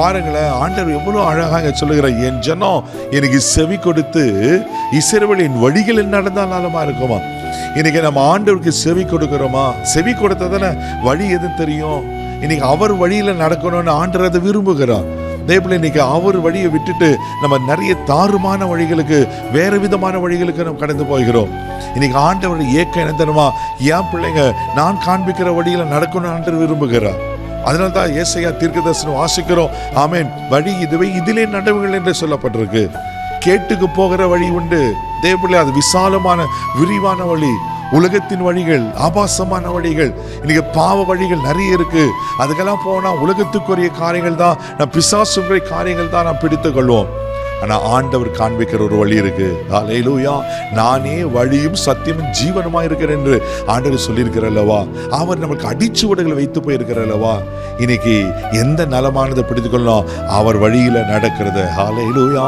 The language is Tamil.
பாருங்களேன், ஆண்டவர் எவ்வளவு அழகாக சொல்லுகிறார். என் ஜனம் எனக்கு செவி கொடுத்து இஸ்ரவேலின் வழிகளில் நடந்தால் நலமா இருக்குமா. இன்னைக்கு நம்ம ஆண்டவருக்கு செவி கொடுக்கிறோமா? செவி கொடுத்ததானே வழி எது தெரியும். இன்னைக்கு அவர் வழியில நடக்கணும்னு ஆண்டவர் அதை விரும்புகிறார். அதேபோல இன்னைக்கு அவர் வழியை விட்டுட்டு நம்ம நிறைய தாறுமான வழிகளுக்கு, வேற விதமான வழிகளுக்கு நம்ம கடந்து போகிறோம். இன்னைக்கு ஆண்டவர் ஏக்கம் என்ன தெரியுமா? என் பிள்ளைங்க நான் காண்பிக்கிற வழியில நடக்கணும்னு ஆண்டவர் விரும்புகிறார். அதனால தான் ஏசாயா தீர்க்கதரிசனம் வாசிக்கிறோம். ஆமென். வழி இதுவே, இதிலே நடவுகள் என்று சொல்லப்பட்டிருக்கு. கேட்டுக்கு போகிற வழி உண்டு தேவபிள்ளை, அது விசாலமான விரிவான வழி. உலகத்தின் வழிகள் ஆபாசமான வழிகள், இன்னைக்கு பாவ வழிகள் நிறைய இருக்கு. அதுக்கெல்லாம் போனா உலகத்துக்குரிய காரியங்கள் தான், நம் பிசாசுக்குரிய காரியங்கள் தான் நாம் பிடித்து கொள்வோம். ஆனா ஆண்டவர் காண்பிக்கிற ஒரு வழி இருக்கு. ஹல்லேலூயா. நானே வழியும் சத்தியமும் ஜீவனுமா இருக்கிறேன் என்று ஆண்டவர் சொல்லியிருக்கிற அல்லவா. அவர் நமக்கு அடிச்சுவடுகளை வைத்து போயிருக்கிற அல்லவா. இன்னைக்கு எந்த நலமானதை பிடித்துக் கொள்ளலாம்? அவர் வழியில நடக்கிறது. ஹல்லேலூயா.